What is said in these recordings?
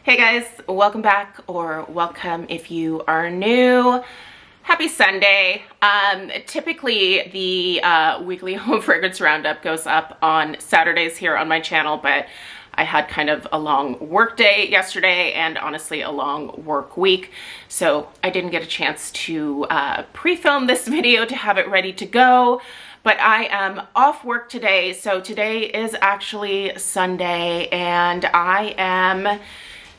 Hey guys, welcome back, or welcome if you are new. Happy Sunday. Typically the weekly home fragrance roundup goes up on Saturdays here on my channel, but I had kind of a long work day yesterday and honestly a long work week, so I didn't get a chance to pre-film this video to have it ready to go. But I am off work today, so today is actually Sunday and I am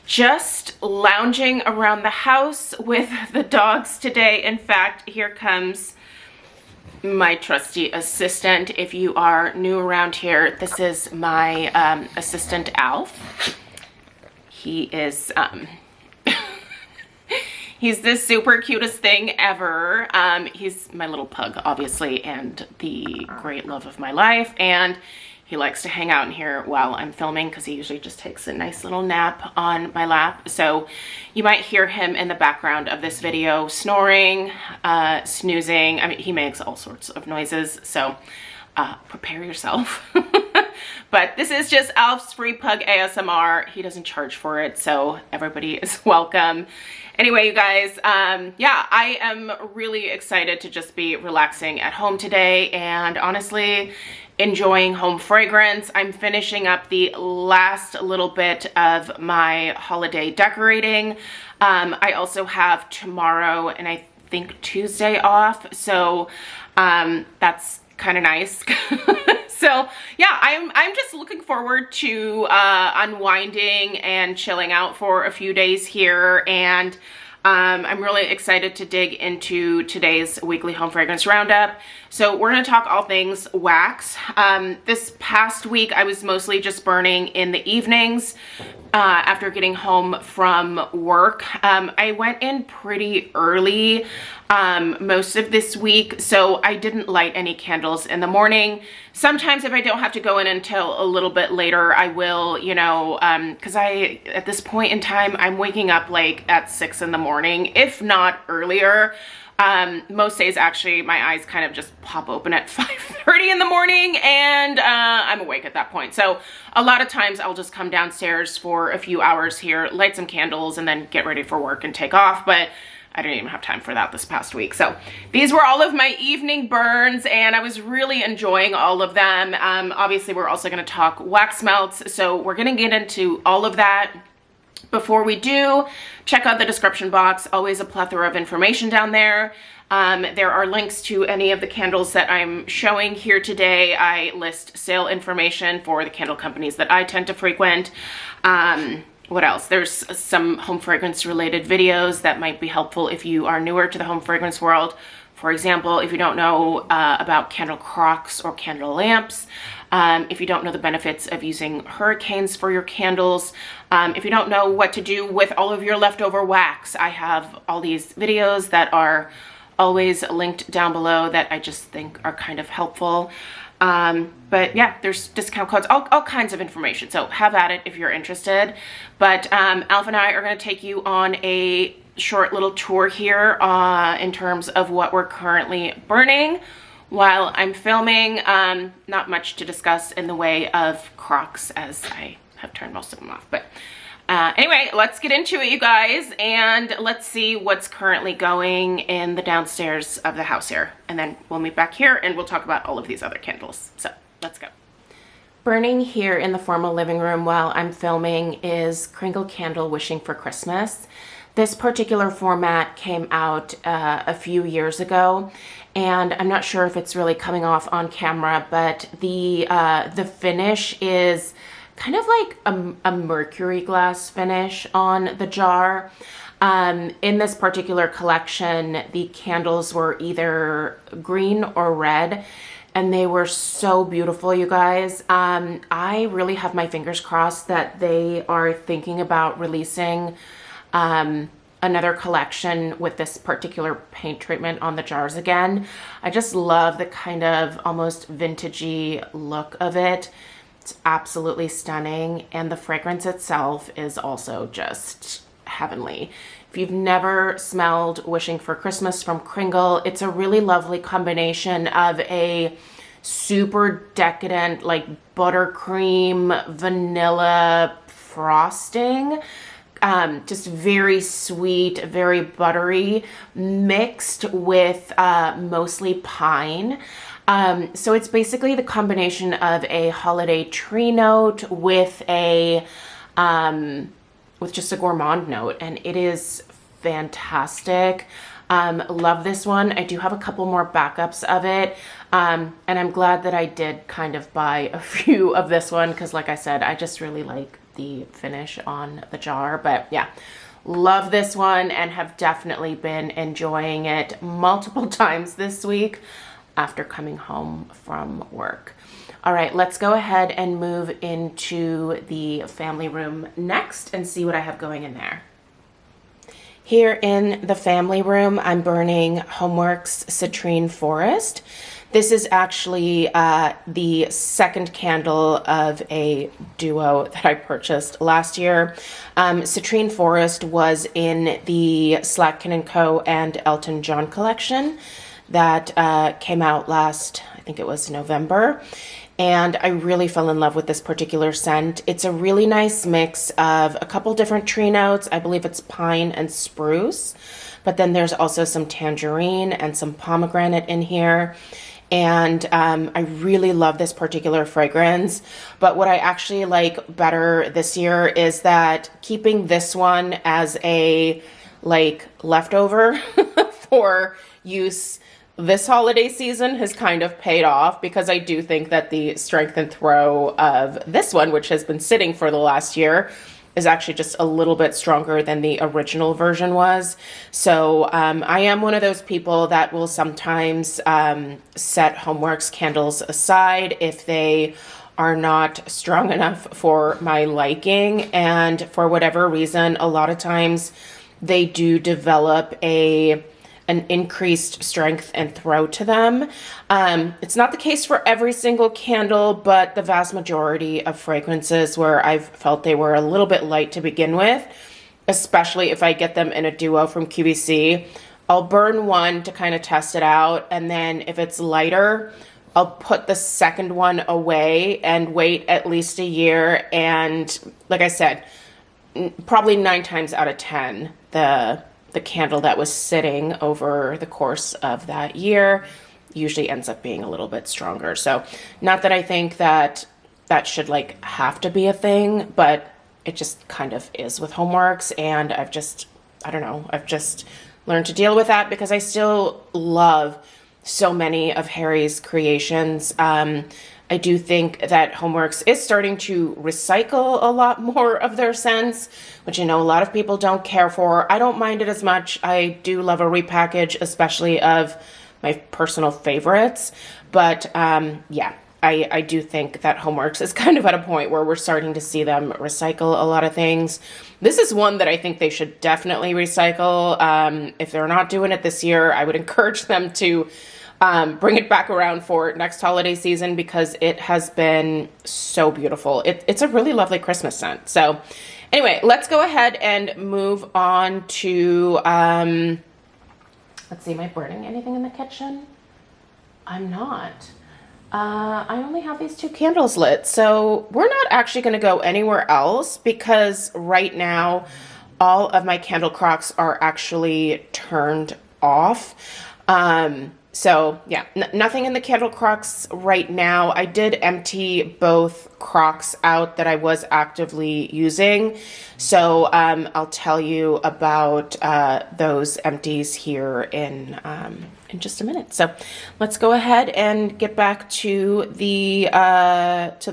just lounging around the house with the dogs today. In fact, here comes my trusty assistant. If you are new around here, this is my assistant Alf. He is he's the super cutest thing ever. He's my little pug, obviously, and the great love of my life, and he likes to hang out in here while I'm filming because he usually just takes a nice little nap on my lap. So you might hear him in the background of this video snoring, snoozing. I mean, he makes all sorts of noises, so prepare yourself. But this is just Alf's free pug ASMR. He doesn't charge for it, so everybody is welcome. Anyway, you guys, yeah, I am really excited to just be relaxing at home today and honestly enjoying home fragrance. I'm finishing up the last little bit of my holiday decorating. I also have tomorrow and I think Tuesday off, so that's kind of nice. So yeah, I'm just looking forward to unwinding and chilling out for a few days here, and I'm really excited to dig into today's weekly home fragrance roundup. So we're going to talk all things wax. This past week I was mostly just burning in the evenings after getting home from work. I went in pretty early most of this week, so I didn't light any candles in the morning. Sometimes if I don't have to go in until a little bit later, I will, you know, because at this point in time, I'm waking up like at 6 in the morning, if not earlier. Most days actually my eyes kind of just pop open at 5:30 in the morning and I'm awake at that point. So a lot of times I'll just come downstairs for a few hours here, light some candles, and then get ready for work and take off. But I didn't even have time for that this past week. So these were all of my evening burns and I was really enjoying all of them. Obviously we're also going to talk wax melts, so we're going to get into all of that. Before we do, check out the description box. Always a plethora of information down there. There are links to any of the candles that I'm showing here today. I list sale information for the candle companies that I tend to frequent. What else? There's some home fragrance related videos that might be helpful if you are newer to the home fragrance world. For example, if you don't know about candle crocks or candle lamps, if you don't know the benefits of using hurricanes for your candles, if you don't know what to do with all of your leftover wax, I have all these videos that are always linked down below that I just think are kind of helpful. But yeah, there's discount codes, all kinds of information, so have at it if you're interested. But Alf and I are going to take you on a short little tour here in terms of what we're currently burning while I'm filming. Not much to discuss in the way of Crocs, as I have turned most of them off. But anyway, let's get into it, you guys, and let's see what's currently going in the downstairs of the house here. And then we'll meet back here and we'll talk about all of these other candles. So let's go. Burning here in the formal living room while I'm filming is Kringle Candle Wishing for Christmas. This particular format came out a few years ago, and I'm not sure if it's really coming off on camera, but the finish is kind of like a mercury glass finish on the jar. In this particular collection, the candles were either green or red, and they were so beautiful, you guys. I really have my fingers crossed that they are thinking about releasing another collection with this particular paint treatment on the jars again. I just love the kind of almost vintagey look of it. It's absolutely stunning, and the fragrance itself is also just heavenly. If you've never smelled Wishing for Christmas from Kringle, it's a really lovely combination of a super decadent, like buttercream vanilla frosting just very sweet, very buttery, mixed with mostly pine. So it's basically the combination of a holiday tree note with a with just a gourmand note, and it is fantastic. Love this one. I do have a couple more backups of it, and I'm glad that I did kind of buy a few of this one because, like I said, I just really like the finish on the jar. But yeah, love this one and have definitely been enjoying it multiple times this week after coming home from work. All right, let's go ahead and move into the family room next and see what I have going in there. Here in the family room, I'm burning HomeWorx Citrine Forest. This is actually the second candle of a duo that I purchased last year. Citrine Forest was in the Slatkin & Co. and Elton John collection that came out last, I think it was November. And I really fell in love with this particular scent. It's a really nice mix of a couple different tree notes. I believe it's pine and spruce, but then there's also some tangerine and some pomegranate in here. And I really love this particular fragrance. But what I actually like better this year is that keeping this one as a leftover for use this holiday season has kind of paid off, because I do think that the strength and throw of this one, which has been sitting for the last year, is actually just a little bit stronger than the original version was. So I am one of those people that will sometimes set HomeWorx candles aside if they are not strong enough for my liking. And for whatever reason, a lot of times they do develop an increased strength and throw to them. It's not the case for every single candle, but the vast majority of fragrances where I've felt they were a little bit light to begin with, especially if I get them in a duo from QVC, I'll burn one to kind of test it out. And then if it's lighter, I'll put the second one away and wait at least a year. And like I said, probably 9 times out of 10, the candle that was sitting over the course of that year usually ends up being a little bit stronger. So not that I think that that should have to be a thing, but it just kind of is with HomeWorx. And I've just learned to deal with that, because I still love so many of Harry's creations. I do think that HomeWorx is starting to recycle a lot more of their scents, which I know a lot of people don't care for. I don't mind it as much. I do love a repackage, especially of my personal favorites. But yeah, I do think that HomeWorx is kind of at a point where we're starting to see them recycle a lot of things. This is one that I think they should definitely recycle. If they're not doing it this year, I would encourage them to bring it back around for next holiday season, because it has been so beautiful. It's a really lovely Christmas scent. So anyway, let's go ahead and move on to, let's see, am I burning anything in the kitchen? I'm not. I only have these 2 candles lit. So we're not actually going to go anywhere else, because right now all of my candle crocks are actually turned off. So yeah, nothing in the candle crocks right now. I did empty both crocks out that I was actively using. So I'll tell you about those empties here in just a minute. So let's go ahead and get back to the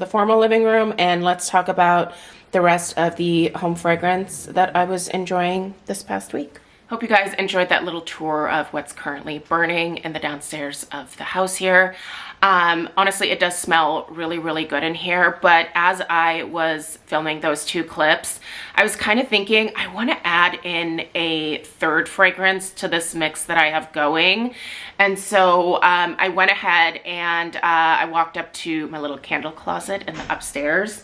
formal living room, and let's talk about the rest of the home fragrance that I was enjoying this past week. Hope you guys enjoyed that little tour of what's currently burning in the downstairs of the house here. Honestly, it does smell really, really good in here, but as I was filming those 2 clips, I was kind of thinking I want to add in a third fragrance to this mix that I have going. And so I went ahead and I walked up to my little candle closet in the upstairs,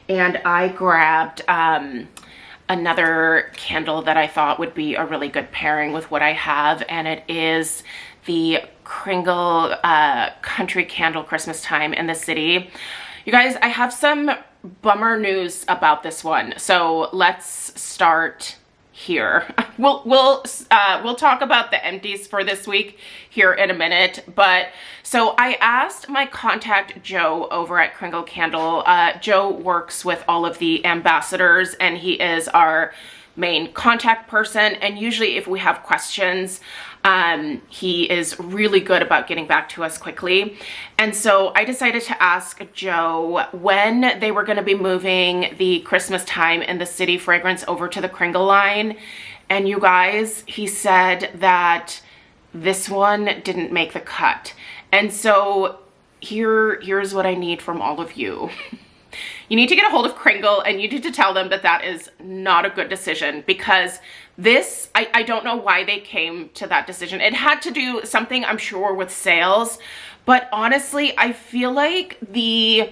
and I grabbed another candle that I thought would be a really good pairing with what I have, and it is the Kringle Country Candle Christmas Time in the City. You guys, I have some bummer news about this one. So let's start here. We'll talk about the empties for this week here in a minute. But so I asked my contact Joe over at Kringle Candle. Joe works with all of the ambassadors, and he is our main contact person. And usually if we have questions, he is really good about getting back to us quickly. And so I decided to ask Joe when they were going to be moving the Christmas Time in the City fragrance over to the Kringle line. And you guys, he said that this one didn't make the cut. And so here's what I need from all of you. You need to get a hold of Kringle and you need to tell them that that is not a good decision, because this, I don't know why they came to that decision. It had to do something, I'm sure, with sales, but honestly, I feel like the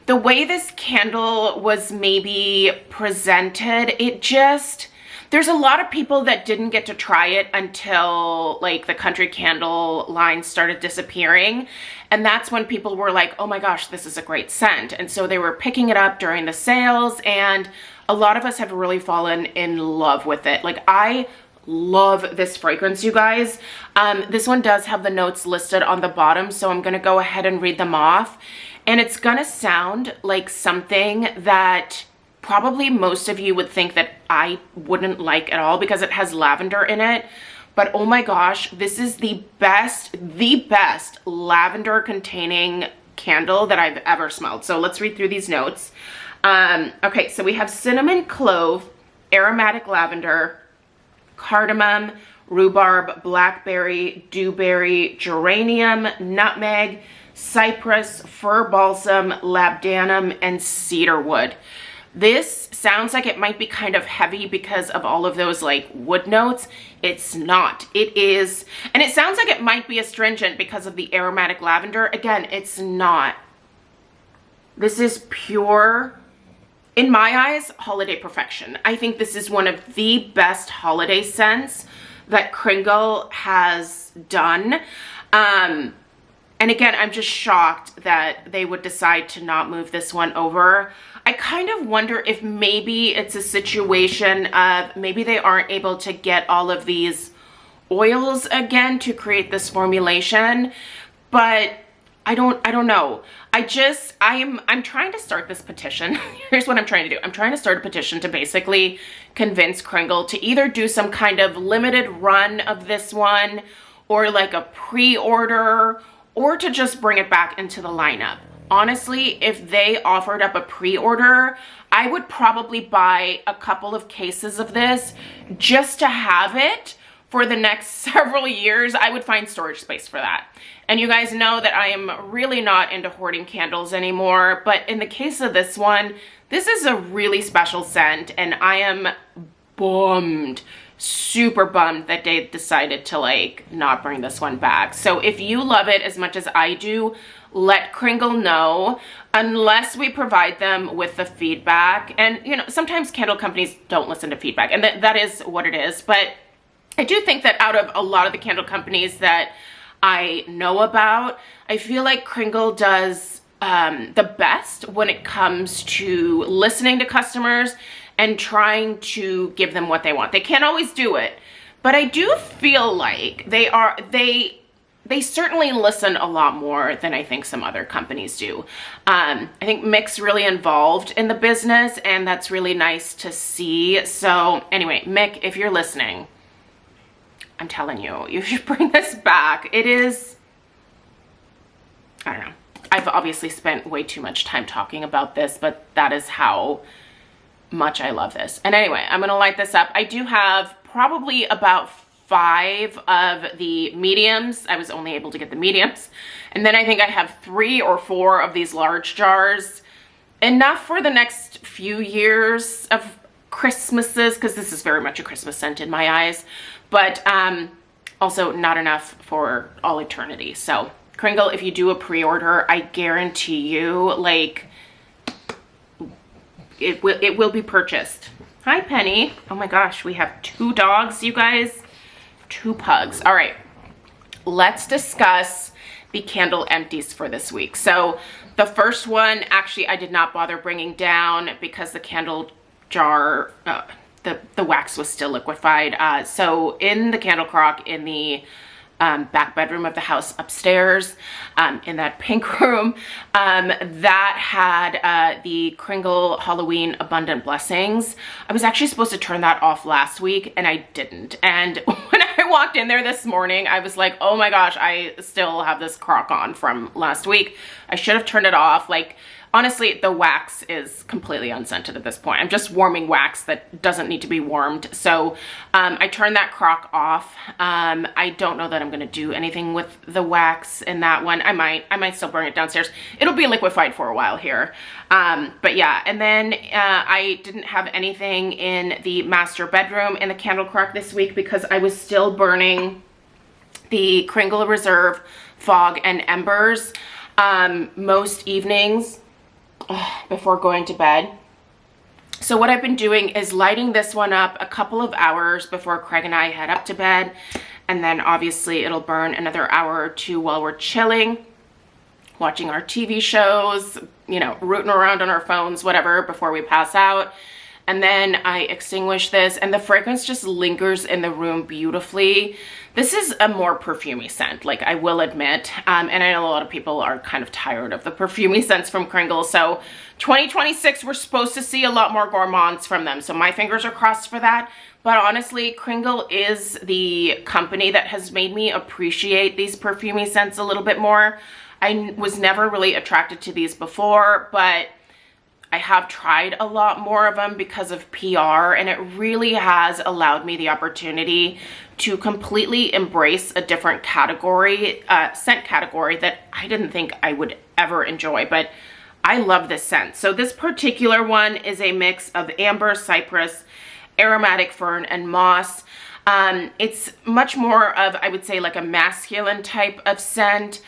way this candle was maybe presented, it just, there's a lot of people that didn't get to try it until like the country candle line started disappearing. And that's when people were like, oh my gosh, this is a great scent. And so they were picking it up during the sales, and a lot of us have really fallen in love with it. Like, I love this fragrance, you guys. This one does have the notes listed on the bottom, so I'm gonna go ahead and read them off. And it's gonna sound like something that probably most of you would think that I wouldn't like at all, because it has lavender in it. But oh my gosh, this is the best lavender containing candle that I've ever smelled. So let's read through these notes. Okay, so we have cinnamon, clove, aromatic lavender, cardamom, rhubarb, blackberry, dewberry, geranium, nutmeg, cypress, fir balsam, labdanum, and cedarwood. This sounds like it might be kind of heavy because of all of those like wood notes. It's not. It is, and it sounds like it might be astringent because of the aromatic lavender. Again, it's not. This is pure, in my eyes, holiday perfection. I think this is one of the best holiday scents that Kringle has done. And again, I'm just shocked that they would decide to not move this one over. I kind of wonder if maybe it's a situation of maybe they aren't able to get all of these oils again to create this formulation, but I don't know. I'm trying to start this petition. Here's what I'm trying to do. I'm trying to start a petition to basically convince Kringle to either do some kind of limited run of this one, or like a pre-order, or to just bring it back into the lineup. Honestly, if they offered up a pre-order, I would probably buy a couple of cases of this just to have it for the next several years. I would find storage space for that. And you guys know that I am really not into hoarding candles anymore, but in the case of this one, this is a really special scent, and I am bummed, super bummed that they decided to like not bring this one back. So if you love it as much as I do, let Kringle know, unless we provide them with the feedback. And you know, sometimes candle companies don't listen to feedback, and that is what it is. But I do think that out of a lot of the candle companies that I know about, I feel like Kringle does the best when it comes to listening to customers and trying to give them what they want. They can't always do it, but I do feel like they certainly listen a lot more than I think some other companies do. I think Mick's really involved in the business, and that's really nice to see. So anyway, Mick, if you're listening, I'm telling you, you should bring this back. It is, I don't know. I've obviously spent way too much time talking about this, but that is how much I love this. And anyway, I'm gonna light this up. I do have probably about 5 of the mediums. I was only able to get the mediums. And then I think I have 3 or 4 of these large jars. Enough for the next few years of Christmases, because this is very much a Christmas scent in my eyes, but also not enough for all eternity. So Kringle, if you do a pre-order, I guarantee you, like, it will be purchased. Hi, Penny. Oh my gosh, we have 2 dogs, you guys. 2 pugs. All right, let's discuss the candle empties for this week. So The first one, actually, I did not bother bringing down because the candle jar, the wax was still liquefied. So in the candle crock in the back bedroom of the house upstairs, in that pink room, that had the Kringle Halloween Abundant Blessings. I was actually supposed to turn that off last week and I didn't. And when I walked in there this morning, I was like, oh my gosh, I still have this crock on from last week. I should have turned it off. Like, honestly, the wax is completely unscented at this point. I'm just warming wax that doesn't need to be warmed. So I turned that crock off. I don't know that I'm gonna do anything with the wax in that one. I might still burn it downstairs. It'll be liquefied for a while here. But yeah, and then I didn't have anything in the master bedroom in the candle crock this week because I was still burning the Kringle Reserve Fog and Embers most evenings before going to bed. So what I've been doing is lighting this one up a couple of hours before Craig and I head up to bed, and then obviously it'll burn another hour or two while we're chilling, watching our TV shows, you know, rooting around on our phones, whatever, before we pass out. And then I extinguish this and the fragrance just lingers in the room beautifully. This is a more perfumey scent, like I will admit. And I know a lot of people are kind of tired of the perfumey scents from Kringle. So 2026, we're supposed to see a lot more gourmands from them. So my fingers are crossed for that. But honestly, Kringle is the company that has made me appreciate these perfumey scents a little bit more. I was never really attracted to these before, but I have tried a lot more of them because of PR, and it really has allowed me the opportunity to completely embrace a different category, scent category that I didn't think I would ever enjoy, but I love this scent. So this particular one is a mix of amber, cypress, aromatic fern, and moss. It's much more of, I would say, like a masculine type of scent.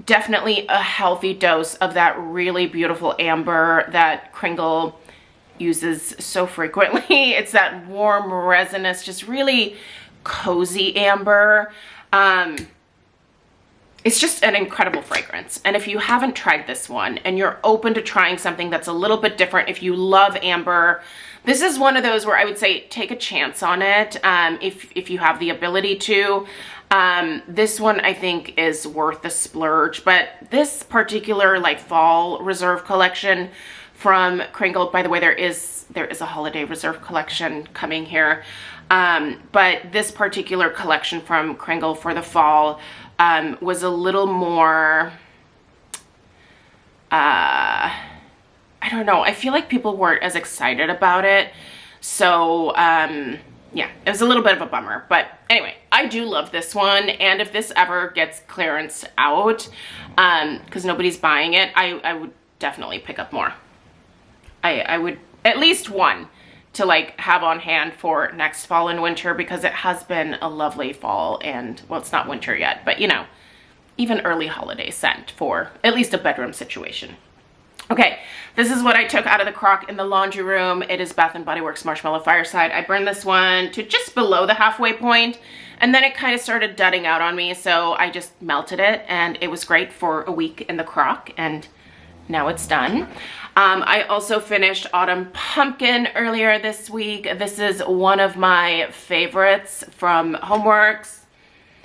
Definitely a healthy dose of that really beautiful amber that Kringle uses so frequently. It's that warm, resinous, just really cozy amber. It's just an incredible fragrance. And if you haven't tried this one and you're open to trying something that's a little bit different, if you love amber, this is one of those where I would say take a chance on it if you have the ability to. This one I think is worth the splurge, but this particular like fall reserve collection from Kringle, by the way, there is a holiday reserve collection coming here, but this particular collection from Kringle for the fall was a little more, I don't know, I feel like people weren't as excited about it. So yeah, it was a little bit of a bummer, but anyway, I do love this one. And if this ever gets clearance out, because nobody's buying it, I would definitely pick up more. I would at least one to like have on hand for next fall and winter, because it has been a lovely fall and, well, it's not winter yet, but you know, even early holiday scent for at least a bedroom situation. Okay, this is what I took out of the crock in the laundry room. It is Bath & Body Works Marshmallow Fireside. I burned this one to just below the halfway point, and then it kind of started dudding out on me, so I just melted it, and it was great for a week in the crock, and now it's done. I also finished Autumn Pumpkin earlier this week. This is one of my favorites from HomeWorx.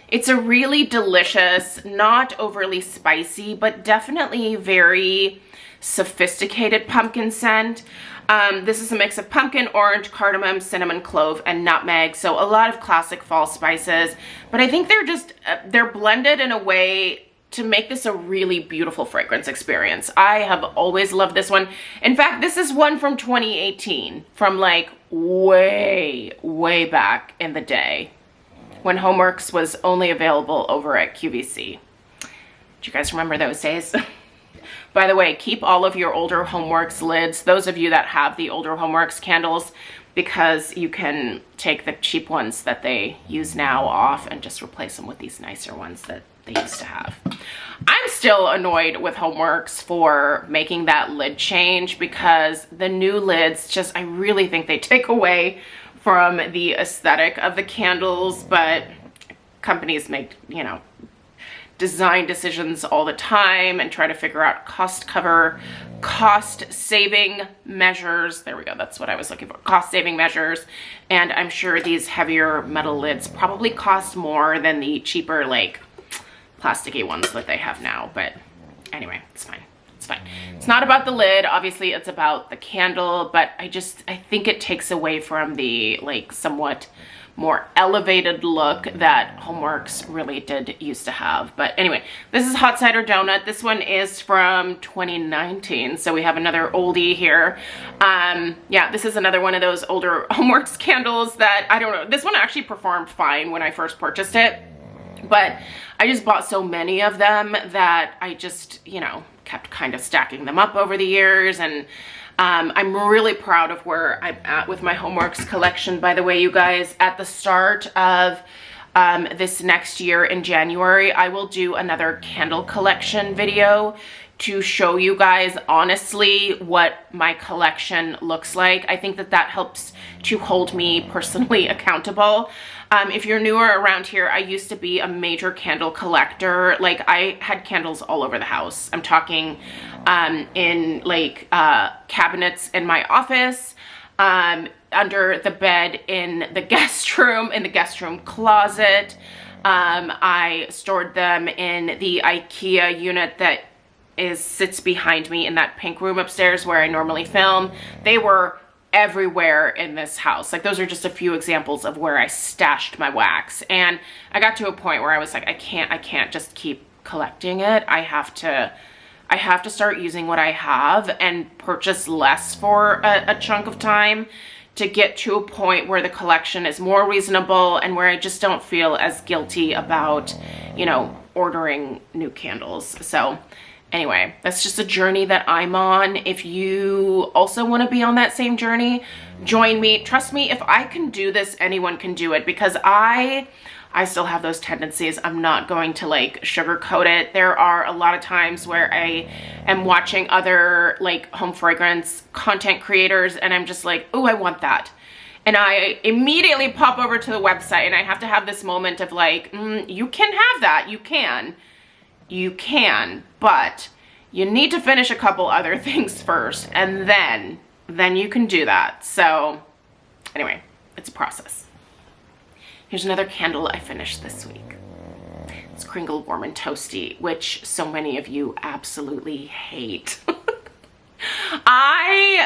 It's a really delicious, not overly spicy, but definitely very sophisticated pumpkin scent. This is a mix of pumpkin, orange, cardamom, cinnamon, clove, and nutmeg. So a lot of classic fall spices, but I think they're blended in a way to make this a really beautiful fragrance experience. I have always loved this one. In fact, this is one from 2018, from like way, way back in the day when HomeWorx was only available over at QVC. Do you guys remember those days? By the way, keep all of your older HomeWorx lids, those of you that have the older HomeWorx candles, because you can take the cheap ones that they use now off and just replace them with these nicer ones that they used to have. I'm still annoyed with HomeWorx for making that lid change, because the new lids just, I really think they take away from the aesthetic of the candles, but companies make, you know, design decisions all the time and try to figure out cost saving measures. There we go. That's what I was looking for. Cost saving measures. And I'm sure these heavier metal lids probably cost more than the cheaper, like, plasticky ones that they have now. But anyway, it's fine. It's fine. It's not about the lid. Obviously, it's about the candle. But I think it takes away from the, like, somewhat more elevated look that HomeWorx really did used to have. But anyway, this is Hot Cider Donut. This one is from 2019, so we have another oldie here. Yeah, this is another one of those older HomeWorx candles that, I don't know, this one actually performed fine when I first purchased it, but I just bought so many of them that I just, you know, kept kind of stacking them up over the years. And I'm really proud of where I'm at with my HomeWorx collection. By the way, you guys, at the start of this next year in January, I will do another candle collection video to show you guys honestly what my collection looks like. I think that that helps to hold me personally accountable. If you're newer around here, I used to be a major candle collector. Like, I had candles all over the house. I'm talking in like cabinets in my office, under the bed in the guest room closet. I stored them in the IKEA unit that sits behind me in that pink room upstairs where I normally film. They were everywhere in this house. Like, those are just a few examples of where I stashed my wax. And I got to a point where I was like, I can't just keep collecting it. I have to start using what I have and purchase less for a chunk of time to get to a point where the collection is more reasonable and where I just don't feel as guilty about, you know, ordering new candles. So anyway, that's just a journey that I'm on. If you also want to be on that same journey, join me. Trust me, if I can do this, anyone can do it, because I still have those tendencies. I'm not going to, like, sugarcoat it. There are a lot of times where I am watching other, like, home fragrance content creators and I'm just like, oh, I want that. And I immediately pop over to the website and I have to have this moment of like, you can have that. You can, but you need to finish a couple other things first, and then you can do that. So anyway, it's a process. Here's another candle I finished this week. It's Kringle Warm and Toasty, which so many of you absolutely hate.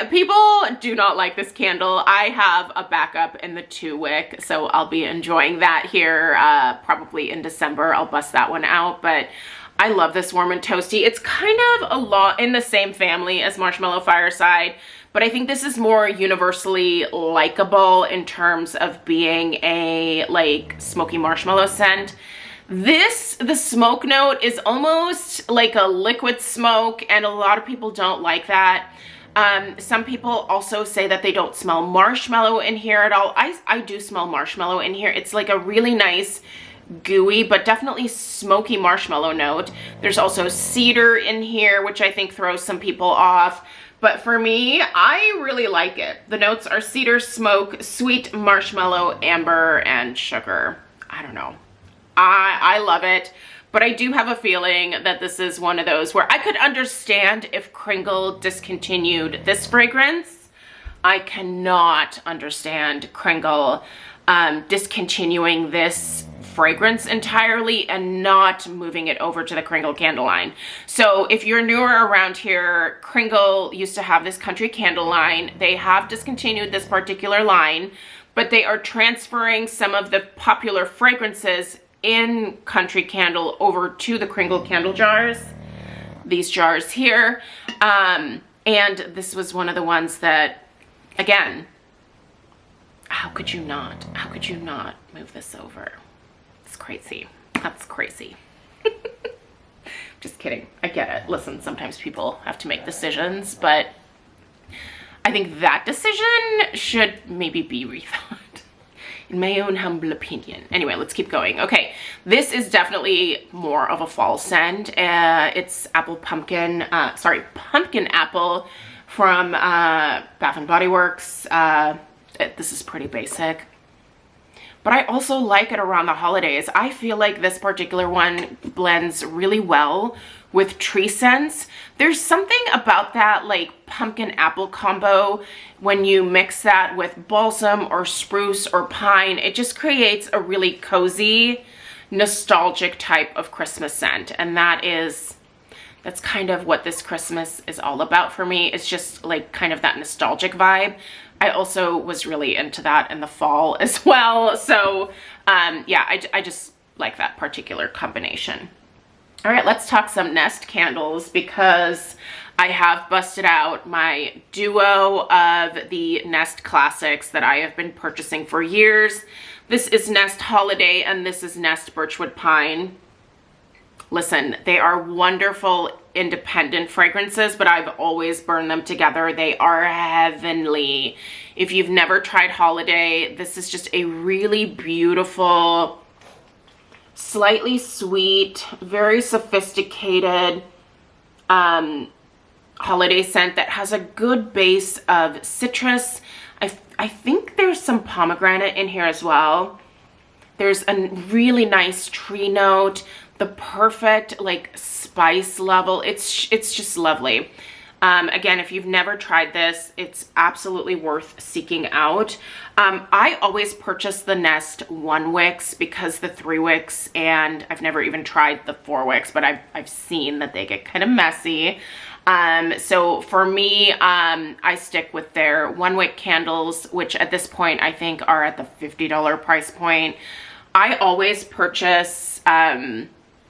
People do not like this candle. I have a backup in the 2-wick, so I'll be enjoying that here probably in December. I'll bust that one out, but I love this Warm and Toasty. It's kind of a lot in the same family as Marshmallow Fireside, but I think this is more universally likable in terms of being a, like, smoky marshmallow scent. The smoke note is almost like a liquid smoke, and a lot of people don't like that. Some people also say that they don't smell marshmallow in here at all. I do smell marshmallow in here. It's like a really nice, gooey, but definitely smoky marshmallow note. There's also cedar in here, which I think throws some people off. But for me, I really like it. The notes are cedar, smoke, sweet marshmallow, amber, and sugar. I don't know. I love it. But I do have a feeling that this is one of those where I could understand if Kringle discontinued this fragrance. I cannot understand Kringle discontinuing this fragrance entirely and not moving it over to the Kringle candle line. So if you're newer around here, Kringle used to have this country candle line. They have discontinued this particular line, but they are transferring some of the popular fragrances in country candle over to the Kringle candle jars, these jars here. And this was one of the ones that, again, how could you not move this over? It's crazy. That's crazy. Just kidding. I get it. Listen, sometimes people have to make decisions, but I think that decision should maybe be rethought, in my own humble opinion. Anyway, let's keep going. Okay, this is definitely more of a fall scent. It's pumpkin apple from Bath and Body Works. This is pretty basic, but I also like it around the holidays. I feel like this particular one blends really well with tree scents. There's something about that like pumpkin apple combo when you mix that with balsam or spruce or pine. It just creates a really cozy, nostalgic type of Christmas scent. And that's kind of what this Christmas is all about for me. It's just like kind of that nostalgic vibe. I also was really into that in the fall as well. So yeah, I just like that particular combination. All right, let's talk some Nest candles because I have busted out my duo of the Nest classics that I have been purchasing for years. This is Nest Holiday and this is Nest Birchwood Pine. Listen, they are wonderful independent fragrances, but I've always burned them together. They are heavenly. If you've never tried Holiday, this is just a really beautiful, slightly sweet, very sophisticated holiday scent that has a good base of citrus. I think there's some pomegranate in here as well. There's a really nice tree note, the perfect like spice level. It's just lovely. Again, if you've never tried this, it's absolutely worth seeking out. I always purchase the Nest 1 wicks because the 3 wicks, and I've never even tried the 4 wicks, but I've seen that they get kind of messy. So for me, I stick with their 1 wick candles, which at this point I think are at the $50 price point. I always purchase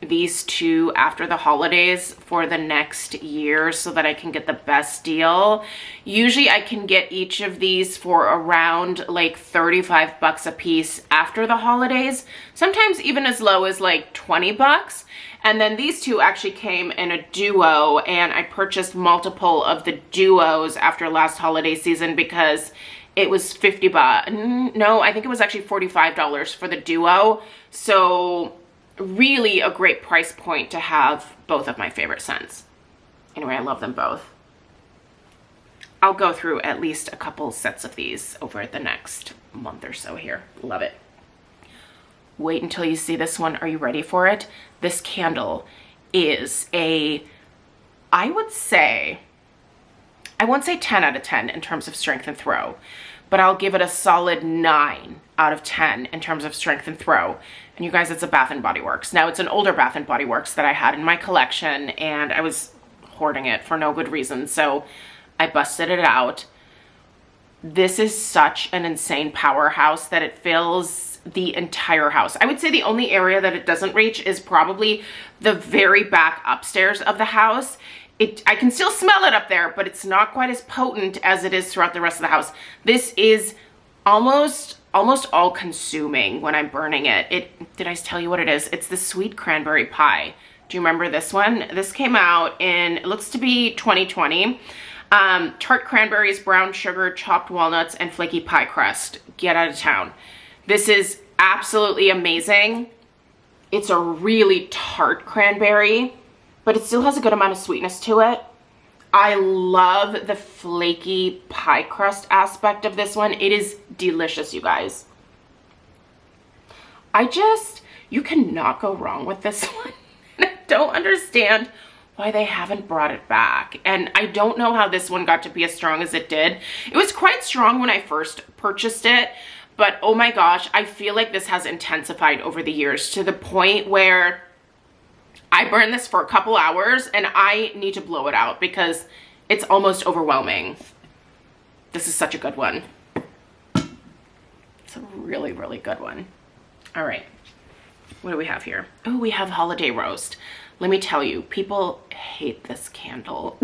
these two after the holidays for the next year so that I can get the best deal. Usually I can get each of these for around like 35 bucks a piece after the holidays, sometimes even as low as like 20 bucks. And then these two actually came in a duo, and I purchased multiple of the duos after last holiday season because it was 50 bucks. No, I think it was actually $45 for the duo. So really a great price point to have both of my favorite scents. Anyway, I love them both. I'll go through at least a couple sets of these over the next month or so here. Love it. Wait until you see this one. Are you ready for it? This candle is I won't say 10 out of 10 in terms of strength and throw, but I'll give it a solid 9 out of 10 in terms of strength and throw. And you guys, it's a Bath & Body Works. Now, it's an older Bath & Body Works that I had in my collection, and I was hoarding it for no good reason, so I busted it out. This is such an insane powerhouse that it fills the entire house. I would say the only area that it doesn't reach is probably the very back upstairs of the house. I can still smell it up there, but it's not quite as potent as it is throughout the rest of the house. This is almost all consuming when I'm burning it. Did I tell you what it is? It's the sweet cranberry pie. Do you remember this one? This came out in, it looks to be 2020. Tart cranberries, brown sugar, chopped walnuts, and flaky pie crust. Get out of town. This is absolutely amazing. It's a really tart cranberry, but it still has a good amount of sweetness to it. I love the flaky pie crust aspect of this one. It is delicious, you guys. You cannot go wrong with this one. I don't understand why they haven't brought it back. And I don't know how this one got to be as strong as it did. It was quite strong when I first purchased it, but oh my gosh, I feel like this has intensified over the years to the point where I burn this for a couple hours and I need to blow it out because it's almost overwhelming. This is such a good one. It's a really, really good one. All right, what do we have here? Oh, we have Holiday Roast. Let me tell you, people hate this candle.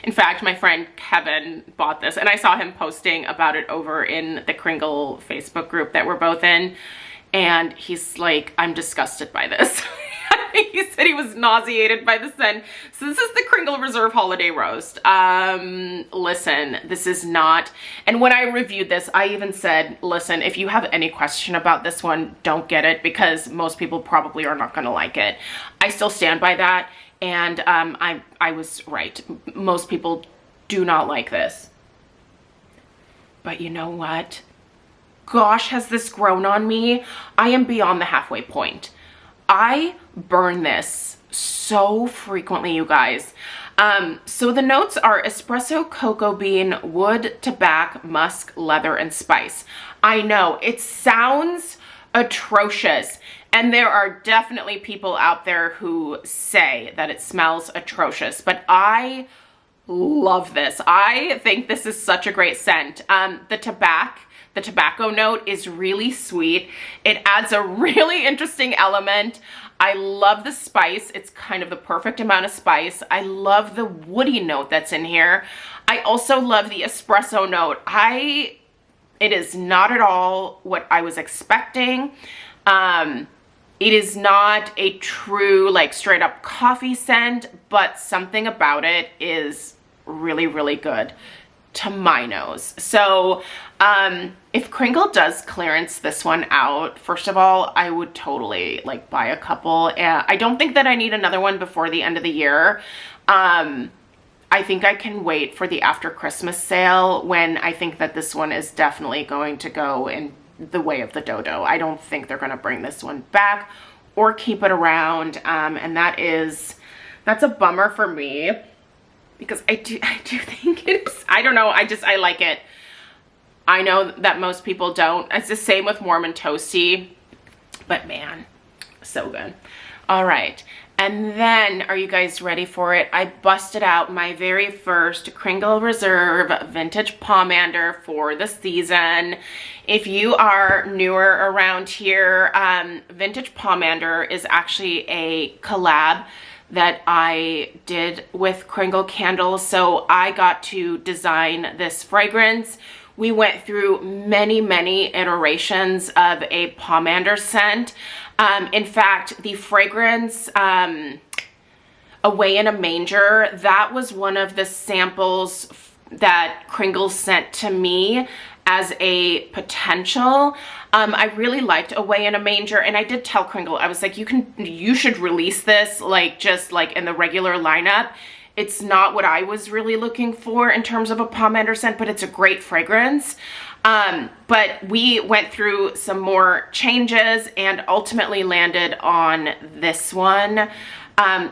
In fact, my friend Kevin bought this and I saw him posting about it over in the Kringle Facebook group that we're both in. And he's like, I'm disgusted by this. He said he was nauseated by the scent. So this is the Kringle Reserve Holiday Roast. Listen, this is not, and when I reviewed this, I even said, listen, if you have any question about this one, don't get it because most people probably are not gonna like it. I still stand by that. And I was right. Most people do not like this. But you know what? gosh, has this grown on me? I am beyond the halfway point. I burn this so frequently, you guys. So the notes are espresso, cocoa bean, wood, tobacco, musk, leather, and spice. I know, it sounds atrocious. And there are definitely people out there who say that it smells atrocious, but I love this. I think this is such a great scent. The tobacco note is really sweet. It adds a really interesting element. I love the spice. It's kind of the perfect amount of spice. I love the woody note that's in here. I also love the espresso note. It is not at all what I was expecting. It is not a true, like, straight up coffee scent, but something about it is really, really good to my nose. So if Kringle does clearance this one out, first of all, I would totally like buy a couple. I don't think that I need another one before the end of the year. I think I can wait for the after Christmas sale, when I think that this one is definitely going to go in the way of the dodo. I don't think they're going to bring this one back or keep it around. And that's a bummer for me, because I do think it's, I don't know, I like it. I know that most people don't. It's the same with Warm and Toasty, but man, so good. All right. And then, are you guys ready for it? I busted out my very first Kringle Reserve Vintage Pomander for the season. If you are newer around here, Vintage Pomander is actually a collab that I did with Kringle Candles. So I got to design this fragrance. We went through many, many iterations of a pomander scent. In fact, the fragrance, Away in a Manger, that was one of the samples that Kringle sent to me as a potential. I really liked Away in a Manger, and I did tell Kringle, I was like, you should release this, like, just like in the regular lineup. It's not what I was really looking for in terms of a pomander scent, but it's a great fragrance. But we went through some more changes and ultimately landed on this one.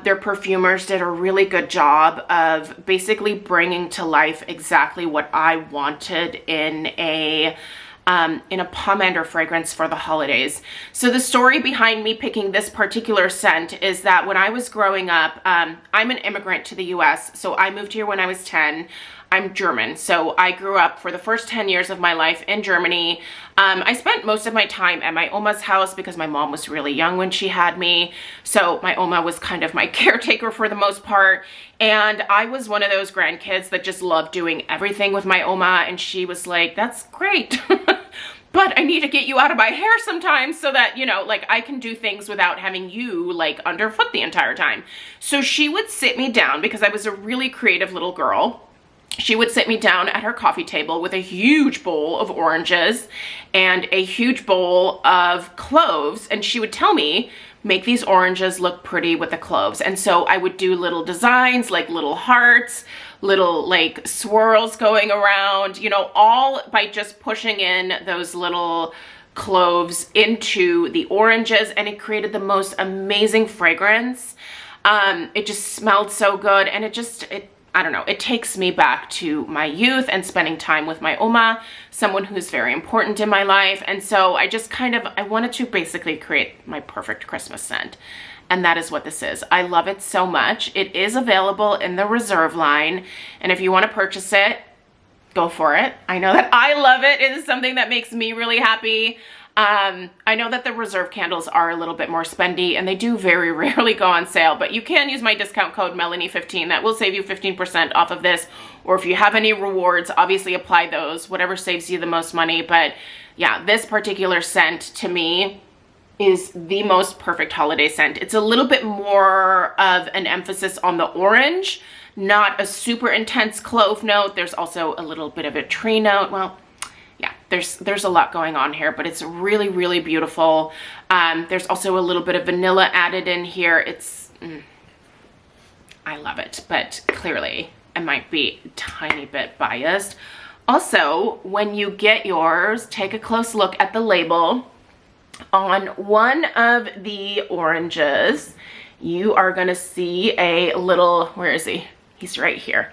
Their perfumers did a really good job of basically bringing to life exactly what I wanted in a pomander fragrance for the holidays. So the story behind me picking this particular scent is that when I was growing up, I'm an immigrant to the US, so I moved here when I was 10. I'm German, so I grew up for the first 10 years of my life in Germany. I spent most of my time at my Oma's house because my mom was really young when she had me. So my Oma was kind of my caretaker for the most part. And I was one of those grandkids that just loved doing everything with my Oma. And she was like, that's great. But I need to get you out of my hair sometimes so that, you know, like, I can do things without having you, like, underfoot the entire time. So she would sit me down, because I was a really creative little girl. She would sit me down at her coffee table with a huge bowl of oranges and a huge bowl of cloves, and she would tell me, make these oranges look pretty with the cloves. And so I would do little designs, like little hearts, little like swirls going around, you know, all by just pushing in those little cloves into the oranges, and it created the most amazing fragrance. It just smelled so good, and I don't know, it takes me back to my youth and spending time with my Oma, someone who's very important in my life. And so I wanted to basically create my perfect Christmas scent. And that is what this is. I love it so much. It is available in the Reserve line. And if you want to purchase it, go for it. I know that I love it. It is something that makes me really happy. I know that the Reserve candles are a little bit more spendy, and they do very rarely go on sale, but you can use my discount code Melanie15. That will save you 15% off of this. Or if you have any rewards, obviously apply those, whatever saves you the most money. But yeah, this particular scent to me is the most perfect holiday scent. It's a little bit more of an emphasis on the orange, not a super intense clove note. There's also a little bit of a tree note. Well, yeah, there's a lot going on here, but it's really, really beautiful. There's also a little bit of vanilla added in here. I love it, but clearly I might be a tiny bit biased. Also, when you get yours, take a close look at the label. On one of the oranges, you are gonna see a little, where is he? He's right here.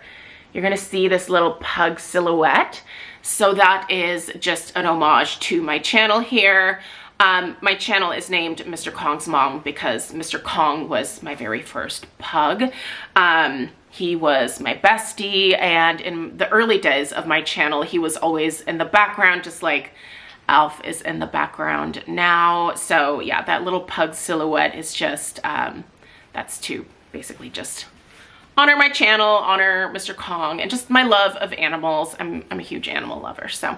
You're gonna see this little pug silhouette. So that is just an homage to my channel here. My channel is named MrKongsMom because Mr. Kong was my very first pug. He was my bestie, and in the early days of my channel, he was always in the background, just like Alf is in the background now. So yeah, that little pug silhouette is just, that's to basically just honor my channel, honor Mr. Kong, and just my love of animals. I'm a huge animal lover. So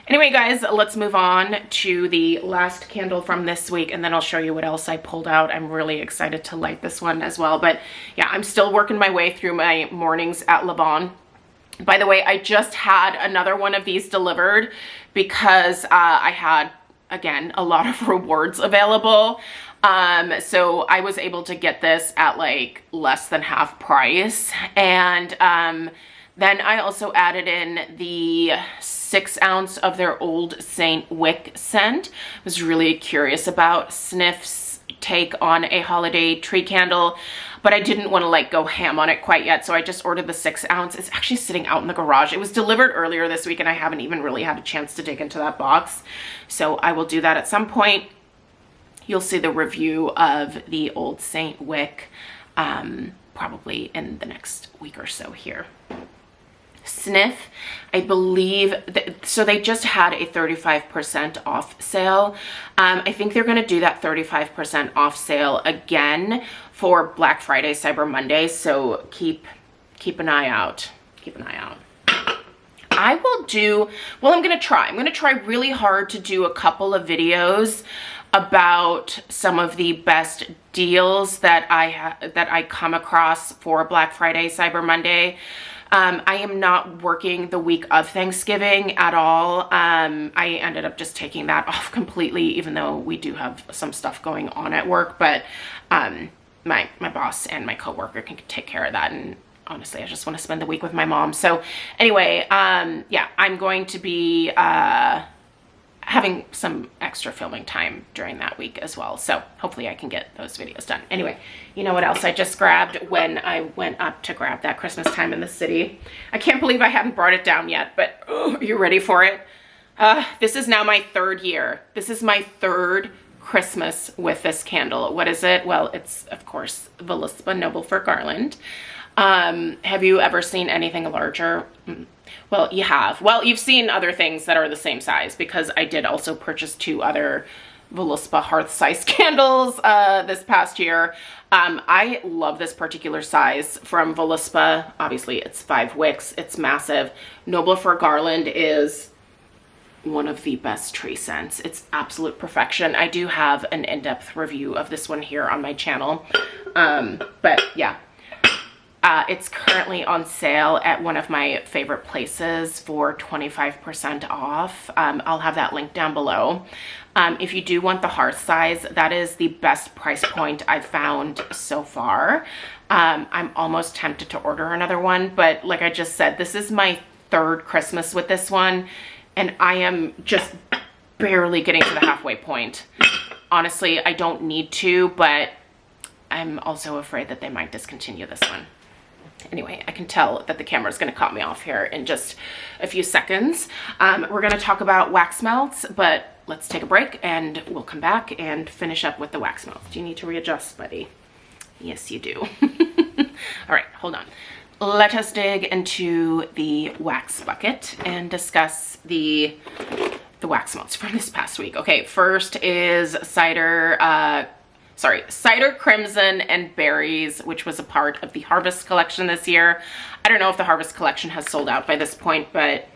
anyway, guys, let's move on to the last candle from this week, and then I'll show you what else I pulled out. I'm really excited to light this one as well. But yeah, I'm still working my way through my mornings at Le Bon. By the way, I just had another one of these delivered because I had, again, a lot of rewards available. So I was able to get this at like less than half price. And then I also added in the 6 ounce of their Old Saint Wick scent. I was really curious about Sniff's take on a holiday tree candle, but I didn't want to like go ham on it quite yet. So I just ordered the 6 ounce. It's actually sitting out in the garage. It was delivered earlier this week and I haven't even really had a chance to dig into that box. So I will do that at some point. You'll see the review of the Old Saint Wick probably in the next week or so here. Sniff, I believe, so they just had a 35% off sale. I think they're going to do that 35% off sale again for Black Friday, Cyber Monday. So keep an eye out. Keep an eye out. I will do, well, I'm going to try really hard to do a couple of videos about some of the best deals that I come across for Black Friday, Cyber Monday. I am not working the week of Thanksgiving at all. I ended up just taking that off completely, even though we do have some stuff going on at work, but my boss and my coworker can take care of that, and honestly, I just want to spend the week with my mom. So anyway, yeah, I'm going to be having some extra filming time during that week as well. So hopefully I can get those videos done. Anyway, you know what else I just grabbed when I went up to grab that Christmas Time in the City? I can't believe I haven't brought it down yet, but are you ready for it? This is now my 3rd year. This is my 3rd Christmas with this candle. What is it? Well, it's of course voluspa Noble for Garland. Have you ever seen anything larger? Well, you have. Well, you've seen other things that are the same size, because I did also purchase 2 other voluspa hearth size candles this past year. I love this particular size from voluspa. Obviously, it's 5 wicks. It's massive. Noble for Garland is one of the best tree scents. It's absolute perfection. I do have an in-depth review of this one here on my channel. But yeah. It's currently on sale at one of my favorite places for 25% off. I'll have that link down below. If you do want the hearth size, that is the best price point I've found so far. I'm almost tempted to order another one, but like I just said, this is my 3rd Christmas with this one, and I am just barely getting to the halfway point. Honestly, I don't need to, but I'm also afraid that they might discontinue this one. Anyway, I can tell that the camera is going to cut me off here in just a few seconds. We're going to talk about wax melts, but let's take a break and we'll come back and finish up with the wax melts. Do you need to readjust, buddy? Yes, you do. All right, hold on. Let us dig into the wax bucket and discuss the wax melts from this past week. Okay, first is Cider Crimson and Berries, which was a part of the Harvest collection this year. I don't know if the Harvest collection has sold out by this point, but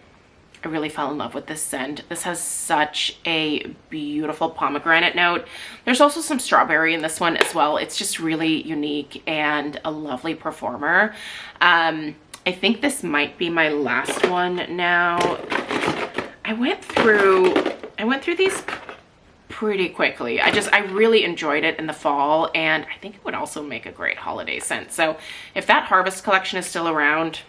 I really fell in love with this scent. This has such a beautiful pomegranate note. There's also some strawberry in this one as well. It's just really unique and a lovely performer. I think this might be my last one now. I went through these pretty quickly. I really enjoyed it in the fall, and I think it would also make a great holiday scent. So if that Harvest collection is still around,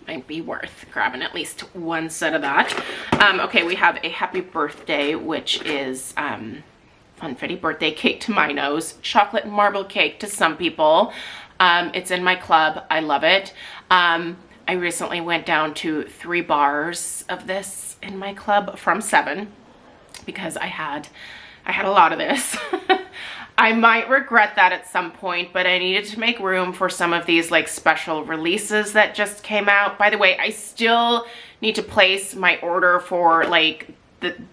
might be worth grabbing at least one set of that. Okay, we have a happy birthday, which is funfetti birthday cake to my nose, chocolate marble cake to some people. It's in my club. I love it. I recently went down to 3 bars of this in my club from 7 because I had a lot of this. I might regret that at some point, but I needed to make room for some of these like special releases that just came out. By the way, I still need to place my order for like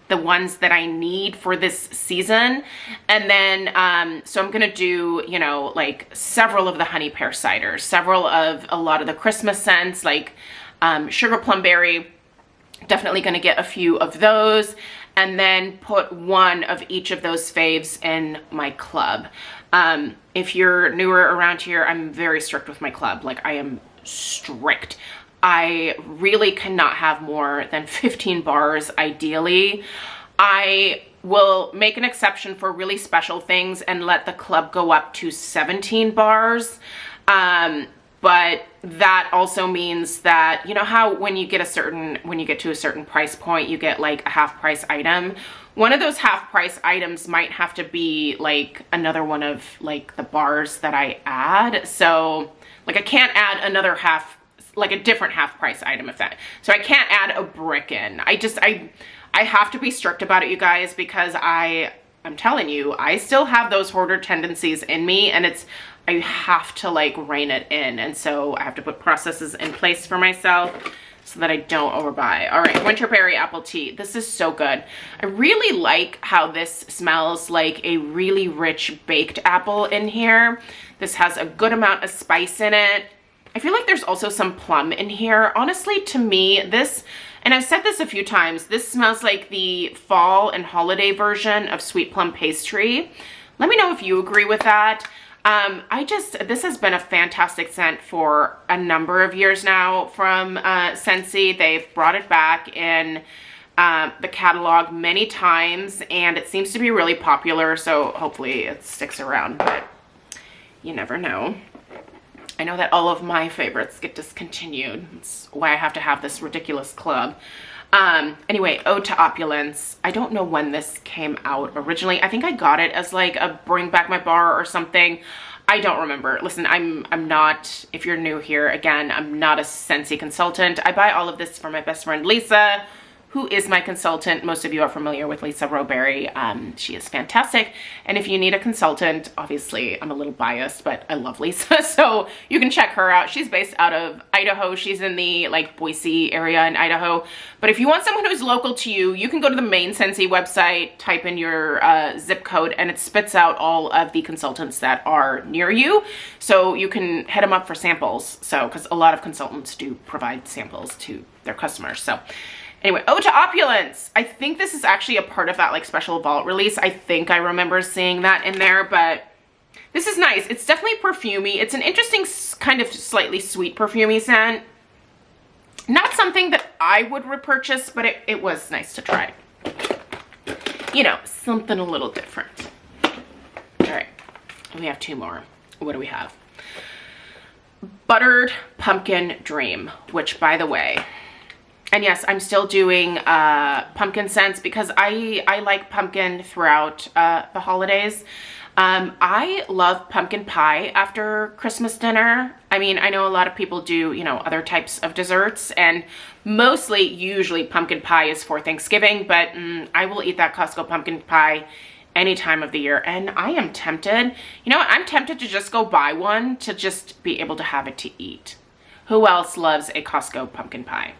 the ones that I need for this season. And then, so I'm gonna do, you know, like several of the honey pear ciders, several of a lot of the Christmas scents, like sugar plum berry, definitely gonna get a few of those, and then put one of each of those faves in my club. If you're newer around here, I'm very strict with my club. Like, I am strict. I really cannot have more than 15 bars, ideally. I will make an exception for really special things and let the club go up to 17 bars. But that also means that, you know how when you get to a certain price point, you get like a half price item. One of those half price items might have to be like another one of like the bars that I add. So like I can't add another like a different half price item so I can't add a brick in. I have to be strict about it, you guys, because I'm telling you, I still have those hoarder tendencies in me, and I have to like rein it in. And so I have to put processes in place for myself so that I don't overbuy. All right, winterberry apple tea. This is so good. I really like how this smells like a really rich baked apple in here. This has a good amount of spice in it. I feel like there's also some plum in here. Honestly, to me, this, and I've said this a few times, this smells like the fall and holiday version of sweet plum pastry. Let me know if you agree with that. This has been a fantastic scent for a number of years now from Scentsy. They've brought it back in the catalog many times, and it seems to be really popular, so hopefully it sticks around, but you never know. I know that all of my favorites get discontinued. That's why I have to have this ridiculous club. Anyway, Ode to Opulence. I don't know when this came out originally. I think I got it as like a bring back my bar or something. I don't remember. Listen, I'm not, if you're new here, again, I'm not a Scentsy consultant. I buy all of this from my best friend, Lisa, who is my consultant. Most of you are familiar with Lisa Roberry. She is fantastic. And if you need a consultant, obviously I'm a little biased, but I love Lisa, so you can check her out. She's based out of Idaho. She's in the like Boise area in Idaho. But if you want someone who's local to you, you can go to the main Scentsy website, type in your zip code, and it spits out all of the consultants that are near you. So you can hit them up for samples. So, because a lot of consultants do provide samples to their customers. So anyway, Ode to Opulence. I think this is actually a part of that like special vault release. I think I remember seeing that in there, but this is nice. It's definitely perfumey. It's an interesting kind of slightly sweet perfumey scent. Not something that I would repurchase, but it was nice to try. You know, something a little different. All right, we have 2 more. What do we have? Buttered Pumpkin Dream, which, by the way, and yes, I'm still doing pumpkin scents because I like pumpkin throughout the holidays. I love pumpkin pie after Christmas dinner. I mean, I know a lot of people do, you know, other types of desserts, and usually pumpkin pie is for Thanksgiving, but I will eat that Costco pumpkin pie any time of the year. And I am tempted, you know what, I'm tempted to just go buy one to just be able to have it to eat. Who else loves a Costco pumpkin pie?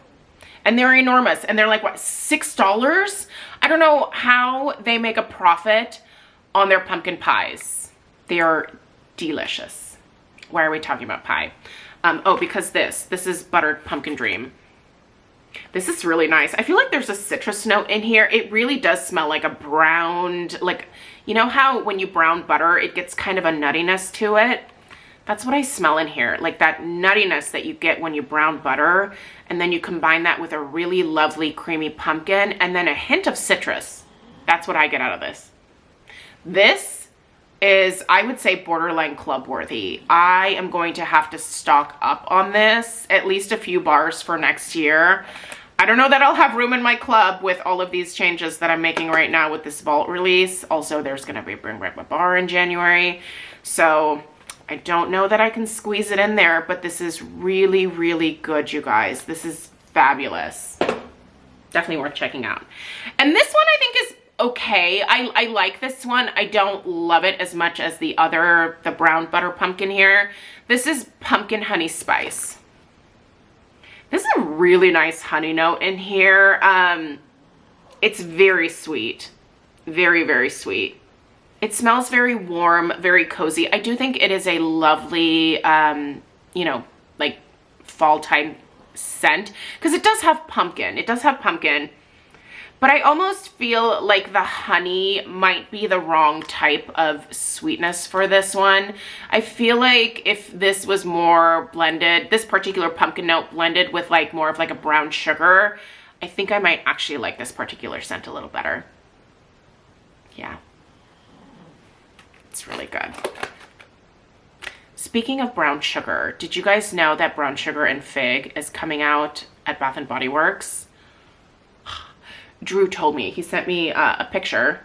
And they're enormous, and they're like, what, $6? I don't know how they make a profit on their pumpkin pies. They are delicious. Why are we talking about pie? Oh, because this is Buttered Pumpkin Dream. This is really nice. I feel like there's a citrus note in here. It really does smell like a browned, like, you know how when you brown butter, it gets kind of a nuttiness to it? That's what I smell in here, like that nuttiness that you get when you brown butter, and then you combine that with a really lovely creamy pumpkin, and then a hint of citrus. That's what I get out of this. This is, I would say, borderline club worthy. I am going to have to stock up on this, at least a few bars for next year. I don't know that I'll have room in my club with all of these changes that I'm making right now with this vault release. Also, there's going to be Bring Back My Bar in January. So I don't know that I can squeeze it in there, but this is really, really good, you guys. This is fabulous. Definitely worth checking out. And this one I think is okay. I like this one. I don't love it as much as the other, the brown butter pumpkin here. This is pumpkin honey spice. This is a really nice honey note in here. It's very sweet. Very, very sweet. It smells very warm, very cozy. I do think it is a lovely, you know, like fall time scent, because it does have pumpkin. It does have pumpkin. But I almost feel like the honey might be the wrong type of sweetness for this one. I feel like if this was more blended, this particular pumpkin note blended with like more of like a brown sugar, I think I might actually like this particular scent a little better. Yeah. It's really good. Speaking of brown sugar, did you guys know that brown sugar and fig is coming out at Bath & Body Works? Drew told me. He sent me a picture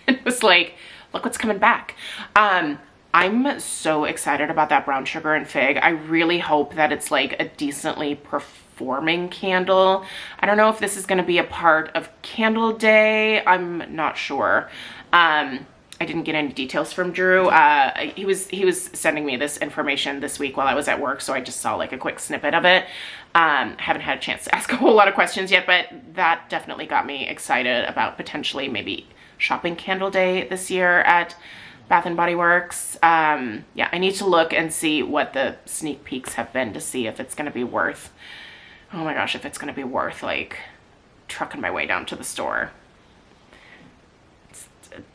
and was like, look what's coming back. I'm so excited about that brown sugar and fig. I really hope that it's like a decently performing candle. I don't know if this is going to be a part of Candle Day. I'm not sure. I didn't get any details from Drew. He was sending me this information this week while I was at work, so I just saw like a quick snippet of it. Haven't had a chance to ask a whole lot of questions yet, but that definitely got me excited about potentially maybe shopping Candle Day this year at Bath & Body Works. Yeah, I need to look and see what the sneak peeks have been to see if it's going to be worth, oh my gosh, if it's going to be worth like trucking my way down to the store.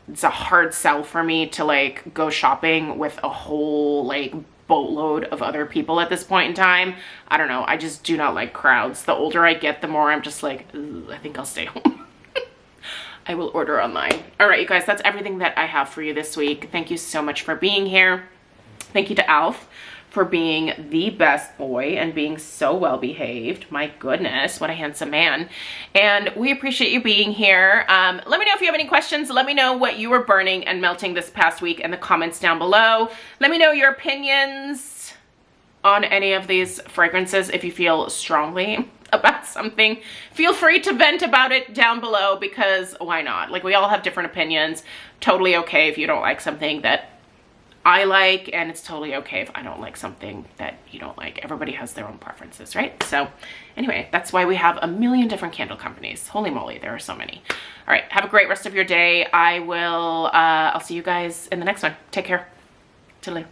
It's a hard sell for me to like go shopping with a whole like boatload of other people at this point in time. I don't know. I just do not like crowds. The older I get, the more I'm just like, I think I'll stay home. I will order online. All right, you guys, that's everything that I have for you this week. Thank you so much for being here. Thank you to Alf for being the best boy and being so well behaved. My goodness, what a handsome man. And we appreciate you being here. Let me know if you have any questions. Let me know what you were burning and melting this past week in the comments down below. Let me know your opinions on any of these fragrances. If you feel strongly about something, feel free to vent about it down below, because why not? Like, we all have different opinions. Totally okay if you don't like something that I like, and it's totally okay if I don't like something that you don't like. Everybody has their own preferences, right? So anyway, that's why we have a million different candle companies. Holy moly, there are so many. All right, have a great rest of your day. I'll see you guys in the next one. Take care. Toodaloo.